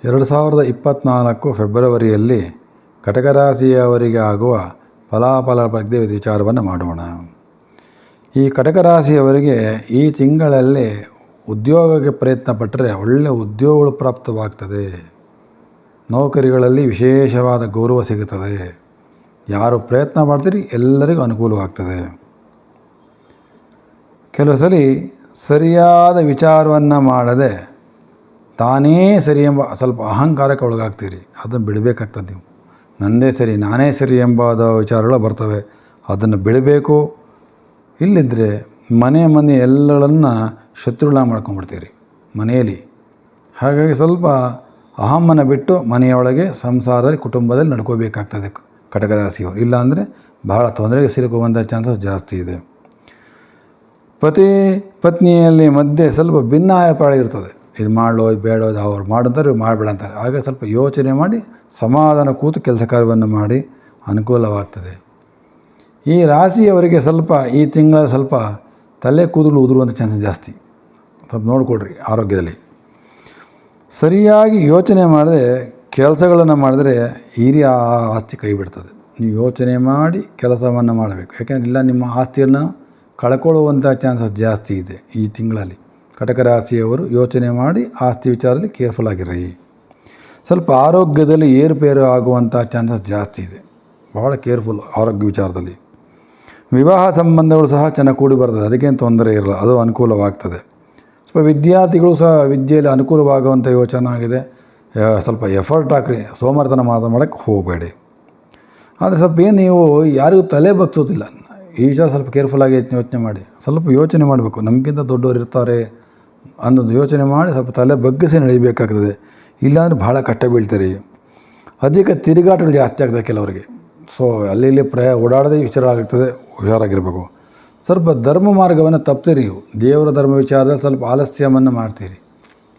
2024 ಫೆಬ್ರವರಿಯಲ್ಲಿ ಕಟಕ ರಾಶಿಯವರಿಗೆ ಆಗುವ ಫಲಾಫಲ ಬಗ್ಗೆ ವಿಚಾರವನ್ನು ಮಾಡೋಣ. ಈ ಕಟಕ ರಾಶಿಯವರಿಗೆ ಈ ತಿಂಗಳಲ್ಲಿ ಉದ್ಯೋಗಕ್ಕೆ ಪ್ರಯತ್ನ ಪಟ್ಟರೆ ಒಳ್ಳೆಯ ಉದ್ಯೋಗಗಳು ಪ್ರಾಪ್ತವಾಗ್ತದೆ. ನೌಕರಿಗಳಲ್ಲಿ ವಿಶೇಷವಾದ ಗೌರವ ಸಿಗುತ್ತದೆ. ಯಾರು ಪ್ರಯತ್ನ ಮಾಡ್ತೀರಿ ಎಲ್ಲರಿಗೂ ಅನುಕೂಲವಾಗ್ತದೆ. ಕೆಲವು ಸಲ ಸರಿಯಾದ ವಿಚಾರವನ್ನು ಮಾಡದೆ ತಾನೇ ಸರಿ ಎಂಬ ಸ್ವಲ್ಪ ಅಹಂಕಾರಕ್ಕೆ ಒಳಗಾಗ್ತೀರಿ. ಅದನ್ನು ಬಿಡಬೇಕಾಗ್ತದೆ. ನೀವು ನನ್ನದೇ ಸರಿ, ನಾನೇ ಸರಿ ಎಂಬಾದ ವಿಚಾರಗಳು ಬರ್ತವೆ. ಅದನ್ನು ಬಿಡಬೇಕು. ಇಲ್ಲಿದ್ದರೆ ಮನೆ ಎಲ್ಲಗಳನ್ನು ಶತ್ರುಗಳನ್ನ ಮಾಡ್ಕೊಂಡ್ಬಿಡ್ತೀರಿ ಮನೆಯಲ್ಲಿ. ಹಾಗಾಗಿ ಸ್ವಲ್ಪ ಅಹಮ್ಮನ್ನು ಬಿಟ್ಟು ಮನೆಯೊಳಗೆ ಸಂಸಾರದಲ್ಲಿ ಕುಟುಂಬದಲ್ಲಿ ನಡ್ಕೋಬೇಕಾಗ್ತದೆ ಕಟಕ ರಾಶಿಯವರು. ಇಲ್ಲಾಂದರೆ ಬಹಳ ತೊಂದರೆಗೆ ಸಿಲುಕುವಂಥ ಚಾನ್ಸಸ್ ಜಾಸ್ತಿ ಇದೆ. ಪತಿ ಪತ್ನಿಯಲ್ಲಿ ಮಧ್ಯೆ ಸ್ವಲ್ಪ ಭಿನ್ನಾಭಿಪ್ರಾಯ ಇರ್ತದೆ. ಇದು ಮಾಡೋ ಇದು ಬೇಡೋ, ಇದು ಅವ್ರು ಮಾಡಂತಾರೆ ಇವ್ರು ಮಾಡಬೇಡ ಅಂತಾರೆ. ಆಗ ಸ್ವಲ್ಪ ಯೋಚನೆ ಮಾಡಿ ಸಮಾಧಾನ ಕೂತು ಕೆಲಸ ಕಾರ್ಯವನ್ನು ಮಾಡಿ ಅನುಕೂಲವಾಗ್ತದೆ. ಈ ರಾಶಿಯವರಿಗೆ ಸ್ವಲ್ಪ ಈ ತಿಂಗಳ ಸ್ವಲ್ಪ ತಲೆ ಕೂದಲು ಉದುರುವಂಥ ಚಾನ್ಸಸ್ ಜಾಸ್ತಿ. ಸ್ವಲ್ಪ ನೋಡಿಕೊಡ್ರಿ ಆರೋಗ್ಯದಲ್ಲಿ. ಸರಿಯಾಗಿ ಯೋಚನೆ ಮಾಡದೆ ಕೆಲಸಗಳನ್ನು ಮಾಡಿದ್ರೆ ಹಿರಿಯ ಆಸ್ತಿ ಕೈ ಬಿಡ್ತದೆ. ನೀವು ಯೋಚನೆ ಮಾಡಿ ಕೆಲಸವನ್ನು ಮಾಡಬೇಕು. ಯಾಕೆಂದರೆ ಇಲ್ಲ ನಿಮ್ಮ ಆಸ್ತಿಯನ್ನು ಕಳ್ಕೊಳ್ಳುವಂಥ ಚಾನ್ಸಸ್ ಜಾಸ್ತಿ ಇದೆ ಈ ತಿಂಗಳಲ್ಲಿ. ಕಟಕ ರಾಶಿಯವರು ಯೋಚನೆ ಮಾಡಿ ಆಸ್ತಿ ವಿಚಾರದಲ್ಲಿ ಕೇರ್ಫುಲ್ ಆಗಿರಿ. ಸ್ವಲ್ಪ ಆರೋಗ್ಯದಲ್ಲಿ ಏರುಪೇರು ಆಗುವಂಥ ಚಾನ್ಸಸ್ ಜಾಸ್ತಿ ಇದೆ. ಭಾಳ ಕೇರ್ಫುಲ್ ಆರೋಗ್ಯ ವಿಚಾರದಲ್ಲಿ. ವಿವಾಹ ಸಂಬಂಧಗಳು ಸಹ ಚೆನ್ನಾಗಿ ಕೂಡಿ ಬರ್ತದೆ. ಅದಕ್ಕೇನು ತೊಂದರೆ ಇರಲ್ಲ, ಅದು ಅನುಕೂಲವಾಗ್ತದೆ. ಸ್ವಲ್ಪ ವಿದ್ಯಾರ್ಥಿಗಳು ಸಹ ವಿದ್ಯೆಯಲ್ಲಿ ಅನುಕೂಲವಾಗುವಂಥ ಯೋಚನೆ ಆಗಿದೆ. ಸ್ವಲ್ಪ ಎಫರ್ಟ್ ಹಾಕ್ರಿ, ಸೋಮವಾರತನ ಮಾಡೋಕ್ಕೆ ಹೋಗಬೇಡಿ. ಆದರೆ ಸ್ವಲ್ಪ ಏನು ನೀವು ಯಾರಿಗೂ ತಲೆ ಬಗ್ಸೋದಿಲ್ಲ. ಈ ವಿಚಾರ ಸ್ವಲ್ಪ ಕೇರ್ಫುಲ್ಲಾಗಿ ಯೋಚನೆ ಮಾಡಿ. ಸ್ವಲ್ಪ ಯೋಚನೆ ಮಾಡಬೇಕು. ನಮಗಿಂತ ದೊಡ್ಡವರು ಇರ್ತಾರೆ ಅನ್ನೋದು ಯೋಚನೆ ಮಾಡಿ ಸ್ವಲ್ಪ ತಲೆ ಬಗ್ಗಿಸಿ ನಡೀಬೇಕಾಗ್ತದೆ. ಇಲ್ಲಾಂದರೆ ಭಾಳ ಕಷ್ಟ ಬೀಳ್ತೀರಿ. ಅಧಿಕ ತಿರುಗಾಟಗಳು ಜಾಸ್ತಿ ಆಗ್ತದೆ ಕೆಲವರಿಗೆ. ಸೊ ಅಲ್ಲಿ ಓಡಾಡೋದೇ ವಿಚಾರ ಆಗಿರ್ತದೆ. ಹುಷಾರಾಗಿರಬೇಕು. ಸ್ವಲ್ಪ ಧರ್ಮ ಮಾರ್ಗವನ್ನು ತಪ್ತೀರಿ. ನೀವು ದೇವರ ಧರ್ಮ ವಿಚಾರದಲ್ಲಿ ಸ್ವಲ್ಪ ಆಲಸ್ಯವನ್ನು ಮಾಡ್ತೀರಿ,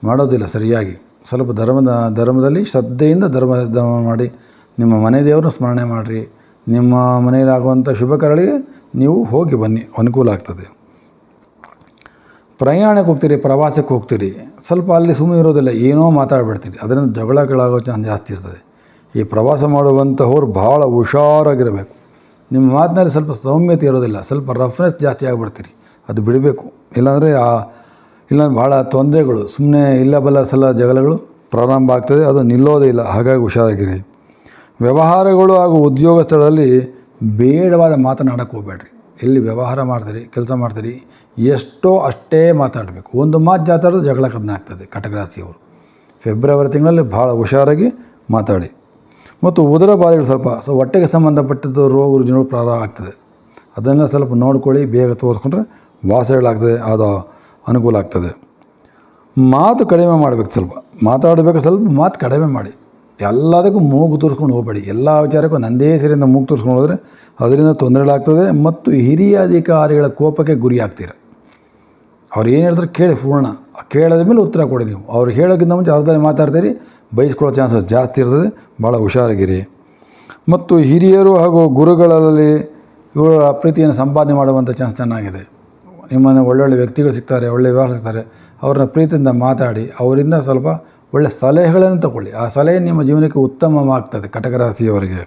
ಮಾಡೋದಿಲ್ಲ ಸರಿಯಾಗಿ. ಸ್ವಲ್ಪ ಧರ್ಮದಲ್ಲಿ ಶ್ರದ್ಧೆಯಿಂದ ಧರ್ಮ ಮಾಡಿ ನಿಮ್ಮ ಮನೆ ದೇವರನ್ನು ಸ್ಮರಣೆ ಮಾಡಿರಿ. ನಿಮ್ಮ ಮನೆಯಲ್ಲಾಗುವಂಥ ಶುಭ ಕಾರ್ಯಗಳಿಗೆ ನೀವು ಹೋಗಿ ಬನ್ನಿ, ಅನುಕೂಲ ಆಗ್ತದೆ. ಪ್ರಯಾಣಕ್ಕೆ ಹೋಗ್ತೀರಿ, ಪ್ರವಾಸಕ್ಕೆ ಹೋಗ್ತೀರಿ, ಸ್ವಲ್ಪ ಅಲ್ಲಿ ಸುಮ್ಮನೆ ಇರೋದಿಲ್ಲ, ಏನೋ ಮಾತಾಡ್ಬಿಡ್ತೀರಿ. ಅದರಿಂದ ಜಗಳಗಳಾಗೋ ಚಾನ್ಸ್ ಜಾಸ್ತಿ ಇರ್ತದೆ. ಈ ಪ್ರವಾಸ ಮಾಡುವಂಥವ್ರು ಭಾಳ ಹುಷಾರಾಗಿರಬೇಕು. ನಿಮ್ಮ ಮಾತಿನಲ್ಲಿ ಸ್ವಲ್ಪ ಸೌಮ್ಯತೆ ಇರೋದಿಲ್ಲ, ಸ್ವಲ್ಪ ರಫ್ನೆಸ್ ಜಾಸ್ತಿ ಆಗಿಬಿಡ್ತೀರಿ. ಅದು ಬಿಡಬೇಕು. ಇಲ್ಲಾಂದರೆ ಭಾಳ ತೊಂದರೆಗಳು, ಸುಮ್ಮನೆ ಇಲ್ಲ ಬಲ್ಲ ಸಲ ಜಗಳಗಳು ಪ್ರಾರಂಭ ಆಗ್ತದೆ. ಅದು ನಿಲ್ಲೋದೇ ಇಲ್ಲ. ಹಾಗಾಗಿ ಹುಷಾರಾಗಿರಿ. ವ್ಯವಹಾರಗಳು ಹಾಗೂ ಉದ್ಯೋಗ ಸ್ಥಳದಲ್ಲಿ ಬೇಡವಾದ ಮಾತನಾಡೋಕ್ಕೆ ಹೋಗಬೇಡ್ರಿ. ಎಲ್ಲಿ ವ್ಯವಹಾರ ಮಾಡ್ತೀರಿ, ಕೆಲಸ ಮಾಡ್ತೀರಿ, ಎಷ್ಟೋ ಅಷ್ಟೇ ಮಾತಾಡಬೇಕು. ಒಂದು ಮಾತು ಜಾತಾಡೋದು ಜಗಳ ಕದನ ಆಗ್ತದೆ. ಕಟಕ ರಾಶಿಯವರು ಫೆಬ್ರವರಿ ತಿಂಗಳಲ್ಲಿ ಭಾಳ ಹುಷಾರಾಗಿ ಮಾತಾಡಿ. ಮತ್ತು ಉದರ ಬಾಧೆಗಳು ಸ್ವಲ್ಪ ಹೊಟ್ಟೆಗೆ ಸಂಬಂಧಪಟ್ಟದ್ದು ರೋಗ ರುಜಿನಗಳು ಪ್ರಾರಂಭ ಆಗ್ತದೆ. ಅದನ್ನು ಸ್ವಲ್ಪ ನೋಡ್ಕೊಳ್ಳಿ, ಬೇಗ ತೋರಿಸ್ಕೊಂಡ್ರೆ ವಾಸಗಳಾಗ್ತದೆ. ಅದು ಅನುಕೂಲ ಆಗ್ತದೆ. ಮಾತು ಕಡಿಮೆ ಮಾಡಬೇಕು. ಸ್ವಲ್ಪ ಮಾತಾಡಬೇಕು, ಸ್ವಲ್ಪ ಮಾತು ಕಡಿಮೆ ಮಾಡಿ. ಎಲ್ಲದಕ್ಕೂ ಮೂಗು ತೋರಿಸ್ಕೊಂಡು ಹೋಗಬೇಡಿ. ಎಲ್ಲ ವಿಚಾರಕ್ಕೂ ನಂದೇ ಸರಿಯಿಂದ ಮೂಗು ತೋರಿಸ್ಕೊಂಡು ಹೋದರೆ ಅದರಿಂದ ತೊಂದರೆಗಳಾಗ್ತದೆ. ಮತ್ತು ಹಿರಿಯ ಅಧಿಕಾರಿಗಳ ಕೋಪಕ್ಕೆ ಗುರಿ ಆಗ್ತೀರ. ಅವ್ರು ಏನು ಹೇಳ್ತಾರೆ ಕೇಳಿ ಪೂರ್ಣ, ಕೇಳದ ಮೇಲೆ ಉತ್ತರ ಕೊಡಿ. ನೀವು ಅವ್ರು ಹೇಳೋಕ್ಕಿಂತ ಮುಂಚೆ ಅರ್ಧದಲ್ಲಿ ಮಾತಾಡ್ತೀರಿ, ಬಯಸ್ಕೊಳ್ಳೋ ಚಾನ್ಸಸ್ ಜಾಸ್ತಿ ಇರ್ತದೆ. ಭಾಳ ಹುಷಾರಾಗಿರಿ. ಮತ್ತು ಹಿರಿಯರು ಹಾಗೂ ಗುರುಗಳಲ್ಲಿ ಇವರ ಪ್ರೀತಿಯನ್ನು ಸಂಪಾದನೆ ಮಾಡುವಂಥ ಚಾನ್ಸ್ ಚೆನ್ನಾಗಿದೆ. ನಿಮ್ಮನ್ನು ಒಳ್ಳೊಳ್ಳೆ ವ್ಯಕ್ತಿಗಳು ಸಿಗ್ತಾರೆ, ಒಳ್ಳೆಯ ವ್ಯವಹಾರ ಸಿಗ್ತಾರೆ. ಅವ್ರನ್ನ ಪ್ರೀತಿಯಿಂದ ಮಾತಾಡಿ ಅವರಿಂದ ಸ್ವಲ್ಪ ಒಳ್ಳೆಯ ಸಲಹೆಗಳನ್ನು ತಗೊಳ್ಳಿ. ಆ ಸಲಹೆ ನಿಮ್ಮ ಜೀವನಕ್ಕೆ ಉತ್ತಮವಾಗ್ತದೆ ಕಟಕ ರಾಶಿಯವರಿಗೆ.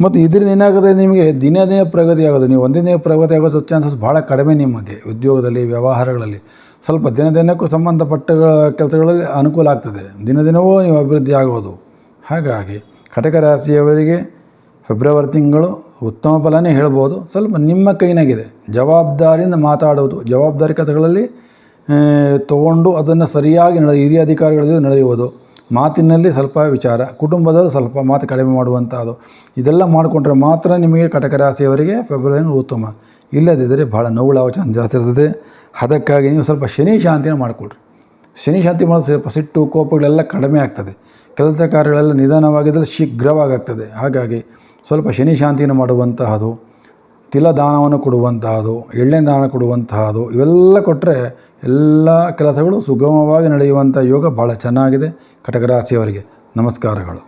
ಮತ್ತು ಇದರಿಂದ ಏನಾಗುತ್ತೆ, ನಿಮಗೆ ದಿನೇ ಪ್ರಗತಿ ಆಗೋದು. ನೀವು ಒಂದೇ ಪ್ರಗತಿ ಆಗೋದು ಚಾನ್ಸಸ್ ಭಾಳ ಕಡಿಮೆ. ನಿಮಗೆ ಉದ್ಯೋಗದಲ್ಲಿ ವ್ಯವಹಾರಗಳಲ್ಲಿ ಸ್ವಲ್ಪ ದಿನಕ್ಕೂ ಸಂಬಂಧಪಟ್ಟ ಕೆಲಸಗಳಲ್ಲಿ ಅನುಕೂಲ ಆಗ್ತದೆ. ದಿನವೂ ನೀವು ಅಭಿವೃದ್ಧಿ ಆಗೋದು. ಹಾಗಾಗಿ ಕಟಕ ರಾಶಿಯವರಿಗೆ ಫೆಬ್ರವರಿ ತಿಂಗಳು ಉತ್ತಮ ಫಲನೇ ಹೇಳ್ಬೋದು. ಸ್ವಲ್ಪ ನಿಮ್ಮ ಕೈನಾಗಿದೆ. ಜವಾಬ್ದಾರಿಯಿಂದ ಮಾತಾಡೋದು, ಜವಾಬ್ದಾರಿ ಕೆಲಸಗಳಲ್ಲಿ ತೊಗೊಂಡು ಅದನ್ನು ಸರಿಯಾಗಿ ಹಿರಿಯ ಅಧಿಕಾರಿಗಳ ಜೊತೆ ನಡೆಯುವುದು. ಮಾತಿನಲ್ಲಿ ಸ್ವಲ್ಪ ವಿಚಾರ, ಕುಟುಂಬದಲ್ಲೂ ಸ್ವಲ್ಪ ಮಾತು ಕಡಿಮೆ ಮಾಡುವಂಥದ್ದು. ಇದೆಲ್ಲ ಮಾಡಿಕೊಂಡ್ರೆ ಮಾತ್ರ ನಿಮಗೆ ಕಟಕ ರಾಶಿಯವರಿಗೆ ಫೆಬ್ರವರಿ ಉತ್ತಮ. ಇಲ್ಲದಿದ್ದರೆ ಭಾಳ ನೋವುಳಾಗೋ ಚಾನ್ಸ್ ಜಾಸ್ತಿ ಇರ್ತದೆ. ಅದಕ್ಕಾಗಿ ನೀವು ಸ್ವಲ್ಪ ಶನಿ ಶಾಂತಿನ ಮಾಡಿಕೊಳ್ರಿ. ಶನಿ ಶಾಂತಿ ಮಾಡೋದು ಸ್ವಲ್ಪ ಸಿಟ್ಟು ಕೋಪಗಳೆಲ್ಲ ಕಡಿಮೆ ಆಗ್ತದೆ. ಕೆಲಸ ಕಾರ್ಯಗಳೆಲ್ಲ ನಿಧಾನವಾಗಿದ್ದರೆ ಶೀಘ್ರವಾಗ್ತದೆ. ಹಾಗಾಗಿ ಸ್ವಲ್ಪ ಶನಿ ಶಾಂತಿನ ಮಾಡುವಂತಹದ್ದು, ತಿಲದಾನವನ್ನು ಕೊಡುವಂತಹದ್ದು, ಎಳ್ಳೆ ದಾನ ಕೊಡುವಂತಹದ್ದು, ಇವೆಲ್ಲ ಕೊಟ್ಟರೆ ಎಲ್ಲ ಕೆಲಸಗಳು ಸುಗಮವಾಗಿ ನಡೆಯುವಂಥ ಯೋಗ ಭಾಳ ಚೆನ್ನಾಗಿದೆ ಕಟಕ ರಾಶಿಯವರಿಗೆ. ನಮಸ್ಕಾರಗಳು.